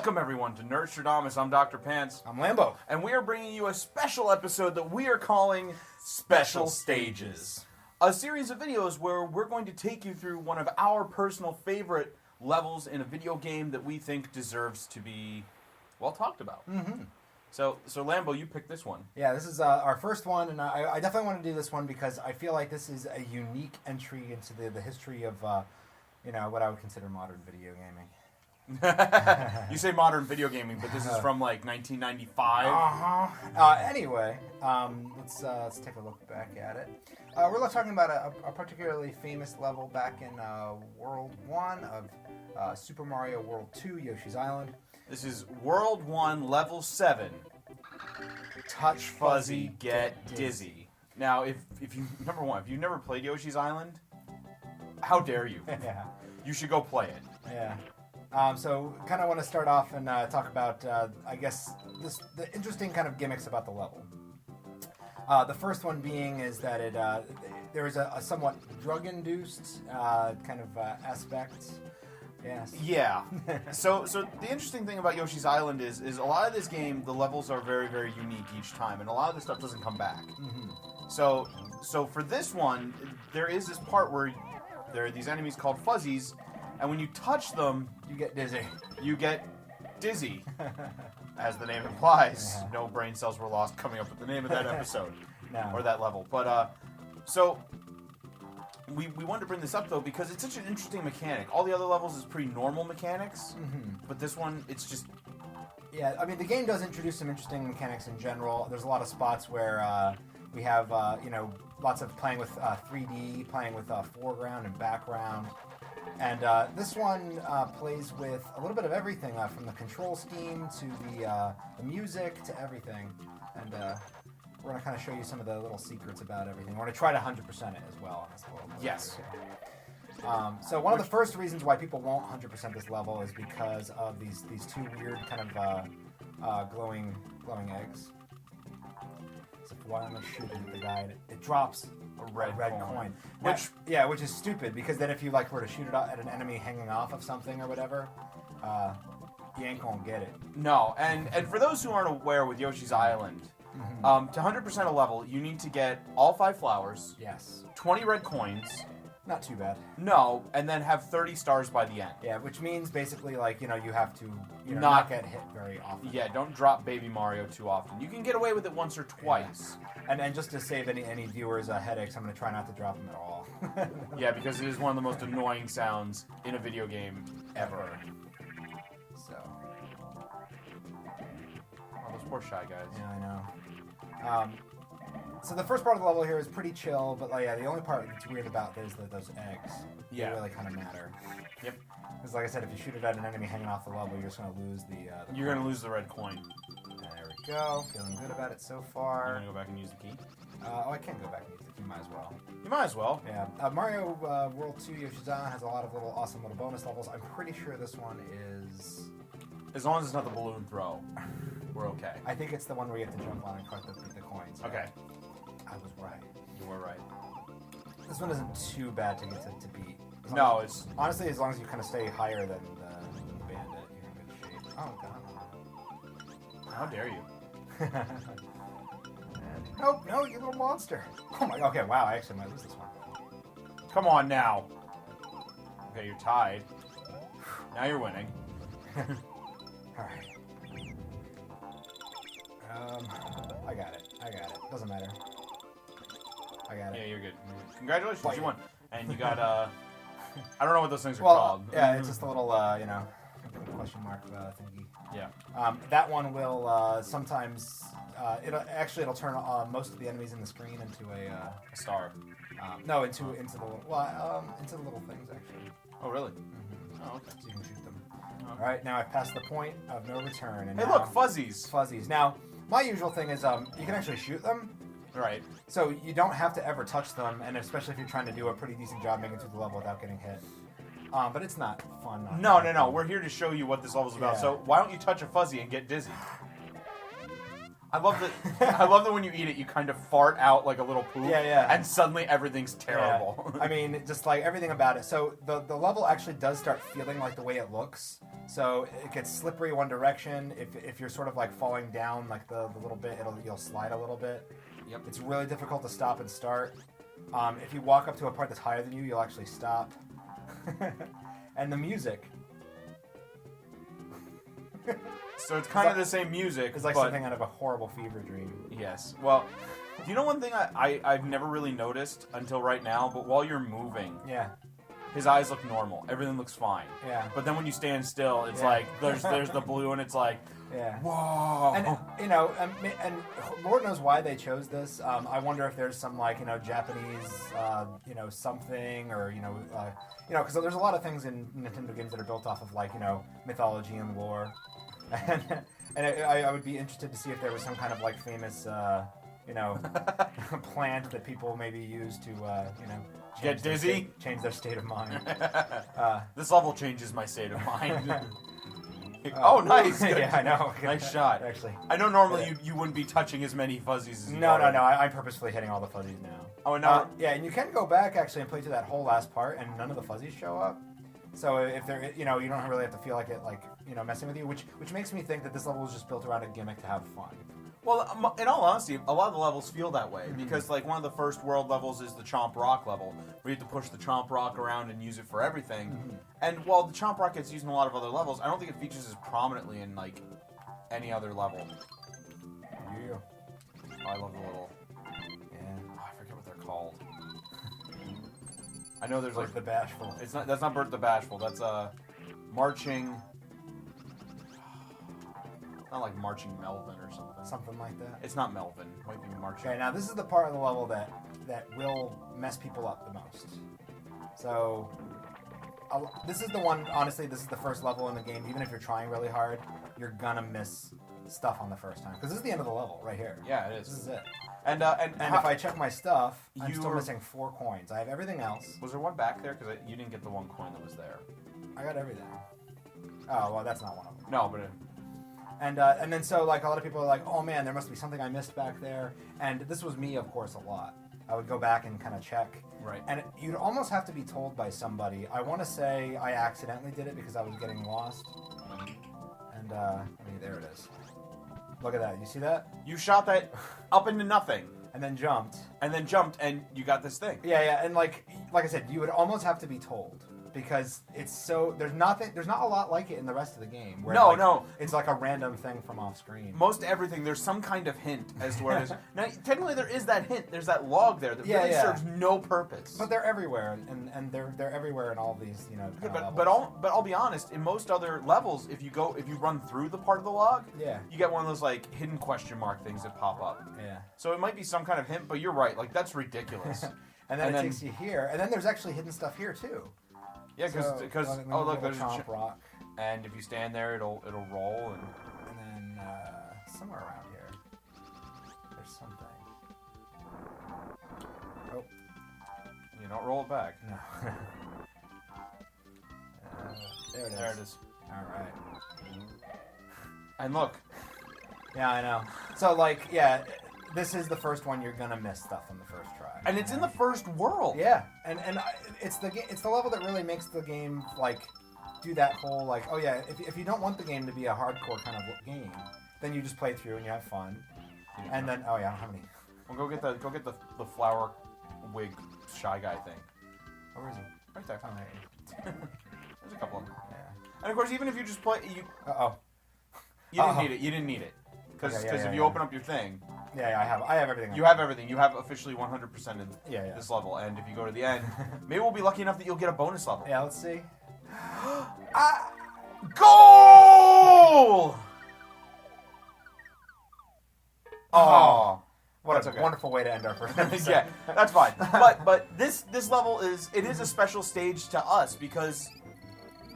Welcome, everyone, to Nerdstrodamus. I'm Dr. Pants. I'm Lambo. And we are bringing you a special episode that we are calling Special Stages. A series of videos where we're going to take you through one of our personal favorite levels in a video game that we think deserves to be, well, talked about. Mm-hmm. So Lambo, you picked this one. Yeah, this is our first one, and I definitely want to do this one because I feel like this is a unique entry into the history of, what I would consider modern video gaming. You say modern video gaming, but this is from like 1995. Anyway, let's take a look back at it. We're talking about a particularly famous level back in World 1 of Super Mario World 2, Yoshi's Island. This is World 1, Level 7. Touch Fuzzy, Get Dizzy. Now, if you number one, if you've never played Yoshi's Island, how dare you? Yeah. You should go play it. Yeah. So, kind of want to start off and talk about, I guess, the interesting kind of gimmicks about the level. The first one being is that there is a somewhat drug-induced kind of aspect. Yes. Yeah. So the interesting thing about Yoshi's Island is a lot of this game, the levels are very, very unique each time, and a lot of the stuff doesn't come back. Mm-hmm. So for this one, there is this part where there are these enemies called fuzzies, and when you touch them, you get dizzy. You get dizzy, as the name implies. Yeah. No brain cells were lost coming up with the name of that episode No. or that level. But so we wanted to bring this up though because it's such an interesting mechanic. All the other levels is pretty normal mechanics, but this one it's just. Yeah, I mean the game does introduce some interesting mechanics in general. There's a lot of spots where we have lots of playing with 3D, playing with foreground and background. And this one plays with a little bit of everything, from the control scheme to the music to everything. And we're going to kind of show you some of the little secrets about everything. We're going to try to 100% it as well on this level. Yes. So one of the first reasons why people won't 100% this level is because of these two weird kind of glowing eggs. So while I'm shooting at the guy, it drops a red coin. Which is stupid, because then if you were to shoot it at an enemy hanging off of something or whatever, you ain't gonna get it. No, and for those who aren't aware with Yoshi's Island, to 100% a level, you need to get all 5 flowers. Yes. 20 red coins. Not too bad. No, and then have 30 stars by the end. Yeah, which means basically you have to not get hit very often. Yeah, don't drop Baby Mario too often. You can get away with it once or twice. Yeah. And just to save any viewers headaches, I'm going to try not to drop them at all. Yeah, because it is one of the most annoying sounds in a video game ever. So. Oh, those poor Shy Guys. Yeah, I know. So the first part of the level here is pretty chill, but the only part that's weird about those eggs. Yeah. They really kind of matter. Yep. Because like I said, if you shoot it at an enemy hanging off the level, you're just going to lose the You're going to lose the red coin. There we go. Feeling good about it so far. You're going to go back and use the key? I can go back and use the key. Might as well. You might as well. Yeah. Mario World 2 Yoshi's Island has a lot of awesome little bonus levels. I'm pretty sure this one is... As long as it's not the balloon throw, we're okay. I think it's the one where you have to jump on and collect the coins. Okay. I was right. You were right. This one isn't too bad to get to beat. No, it's... Honestly, as long as you kind of stay higher than the bandit, you're in good shape. Oh, God. How dare you? Nope, no, you little monster. Oh, my... Okay, wow, I actually might lose this one. Come on, now. Okay, you're tied. Now you're winning. Alright. I got it. Doesn't matter. I got it. Yeah, you're good. Congratulations, you won. And you got, I don't know what those things are well, called. Yeah, it's just a little, question mark thingy. Yeah. That one will, sometimes, it'll turn most of the enemies in the screen into a star. No, into the little things, actually. Oh, really? Mm-hmm. Oh, okay. So you can shoot them. Okay. Alright, now I've passed the point of no return. And hey, now, look, fuzzies. Fuzzies. Now, my usual thing is, you can actually shoot them. Right. So you don't have to ever touch them, and especially if you're trying to do a pretty decent job making it through the level without getting hit. But it's not fun. No. We're here to show you what this level's about. Yeah. So why don't you touch a fuzzy and get dizzy? I love that. I love that when you eat it, you kind of fart out like a little poop. Yeah. And suddenly everything's terrible. Yeah. I mean, just like everything about it. So the level actually does start feeling like the way it looks. So it gets slippery one direction. If you're sort of like falling down like the little bit, you'll slide a little bit. Yep. It's really difficult to stop and start. If you walk up to a part that's higher than you, you'll actually stop. And the music. So it's kind of the same music. It's like but something out of a horrible fever dream. Yes. Well, do you know one thing I've never really noticed until right now? But while you're moving, Yeah. his eyes look normal. Everything looks fine. Yeah. But then when you stand still, it's Yeah. like there's the blue, and it's like, Yeah. whoa. And you know, and Lord knows why they chose this. I wonder if there's some like Japanese, something, or because there's a lot of things in Nintendo games that are built off of like mythology and lore, and I would be interested to see if there was some kind of like famous plant that people maybe use to Get dizzy? change their state of mind. This level changes my state of mind. Oh, nice. Good. Yeah, I know. Nice shot. Actually. I know normally you wouldn't be touching as many fuzzies as you No. are. I'm purposefully hitting all the fuzzies now. Oh, no. Yeah, and you can go back actually and play through that whole last part, and none of the fuzzies show up. So if they're, you don't really have to feel like it, messing with you, which makes me think that this level is just built around a gimmick to have fun. Well, in all honesty, a lot of the levels feel that way because, like, one of the first world levels is the Chomp Rock level, where you have to push the Chomp Rock around and use it for everything. Mm-hmm. And while the Chomp Rock gets used in a lot of other levels, I don't think it features as prominently in like any other level. Yeah. Oh, I love the little. Yeah. Oh, I forget what they're called. I know there's Like the bashful. It's not. That's not Bert the Bashful. That's marching. Not like marching Melvin or something. Something like that. It's not Melvin. It might be marching. Okay, now this is the part of the level that will mess people up the most. So, this is the one, honestly, this is the first level in the game. Even if you're trying really hard, you're gonna miss stuff on the first time. Because this is the end of the level, right here. Yeah, it is. This is it. And if I check my stuff, I'm still You're- missing 4 coins. I have everything else. Was there one back there? Because you didn't get the one coin that was there. I got everything. Oh, well, that's not one of them. No, but And then so like a lot of people are like, oh man, there must be something I missed back there. And this was me, of course, a lot. I would go back and kind of check. Right. And you'd almost have to be told by somebody. I want to say I accidentally did it because I was getting lost. And there it is. Look at that. You see that? you shot that up into nothing, And then jumped. and then jumped, and you got this thing. Yeah. And like I said, you would almost have to be told. Because it's so there's not a lot like it in the rest of the game. Where No. It's like a random thing from off screen. Most everything, there's some kind of hint as to where it is. Now, technically, there is that hint. There's that log there that really serves no purpose. But they're everywhere, and they're everywhere in all these kind of levels. But I'll be honest. In most other levels, if you run through the part of the log, Yeah. you get one of those like hidden question mark things that pop up. Yeah. So it might be some kind of hint, but you're right. Like that's ridiculous. And then it takes you here, and then there's actually hidden stuff here too. Yeah, because look, there's a Chomp Rock, and if you stand there, it'll roll and and then somewhere around here, there's something. Oh you don't roll it back. no. There it is. There it is. All right. And look, Yeah, I know. So this is the first one you're gonna miss stuff on the first try. and it's in the first world. Yeah, and it's the level that really makes the game do that whole if you don't want the game to be a hardcore kind of game, then you just play through and you have fun. And then I don't have any. Well, go get the flower wig shy guy thing. Oh, where is he? Right there. Oh, there. There's a couple of them. Yeah. And of course, even if you just play, you didn't need it. You didn't need it because if you open up your thing. Yeah, I have everything. You have everything. You have officially 100% in Yeah. this level. And if you go to the end, maybe we'll be lucky enough that you'll get a bonus level. Yeah, let's see. Goal! Oh, What that's a okay. wonderful way to end our first episode. Yeah, that's fine. But this level is a special stage to us because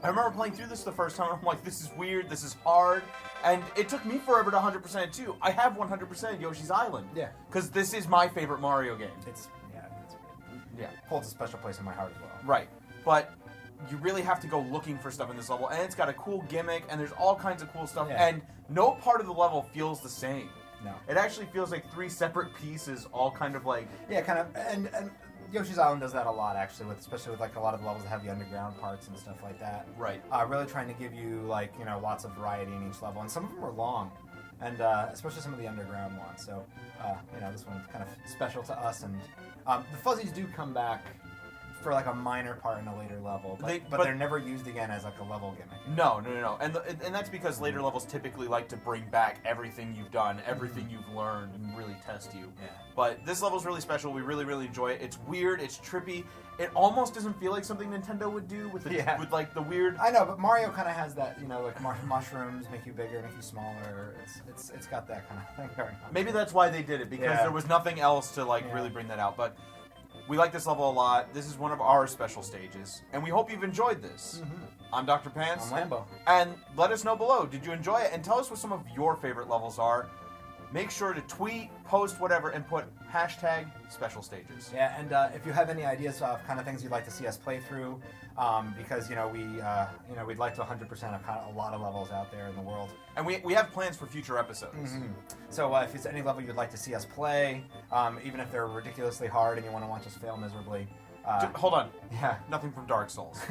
I remember playing through this the first time. I'm like, this is weird. This is hard. And it took me forever to 100% it too. I have 100% Yoshi's Island. Yeah. Because this is my favorite Mario game. It's Yeah. holds a special place in my heart as well. Right. But you really have to go looking for stuff in this level. And it's got a cool gimmick. And there's all kinds of cool stuff. Yeah. And no part of the level feels the same. No. It actually feels like 3 separate pieces, all kind of like... Yeah, kind of, and Yoshi's Island does that a lot, actually, especially with like a lot of the levels that have the underground parts and stuff like that. Right. Really trying to give you like lots of variety in each level, and some of them are long, and especially some of the underground ones. So this one's kind of special to us, and the fuzzies do come back for like a minor part in a later level, but they're never used again as like a level gimmick. No. And that's because later levels typically like to bring back everything you've done, everything you've learned, and really test you. Yeah. But this level's really special. We really, really enjoy it. It's weird. It's trippy. It almost doesn't feel like something Nintendo would do with like the weird... I know, but Mario kind of has that, like mushrooms make you bigger, make you smaller. It's got that kind of thing going on. Maybe that's why they did it, because there was nothing else to really bring that out. But we like this level a lot. This is one of our special stages, and we hope you've enjoyed this. Mm-hmm. I'm Dr. Pants. I'm Lambo. And let us know below, did you enjoy it? And tell us what some of your favorite levels are. Make sure to tweet, post, whatever, and put #special stages. Yeah, and if you have any ideas of kind of things you'd like to see us play through, because we'd like to 100% of kind of a lot of levels out there in the world. And we have plans for future episodes. Mm-hmm. So if it's any level you'd like to see us play, even if they're ridiculously hard and you want to watch us fail miserably. Hold on. Yeah. Nothing from Dark Souls.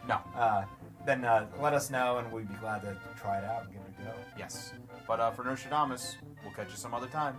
No. Then let us know, and we'd be glad to try it out and give it a go. Yes. But for Nerdstrodamus, we'll catch you some other time.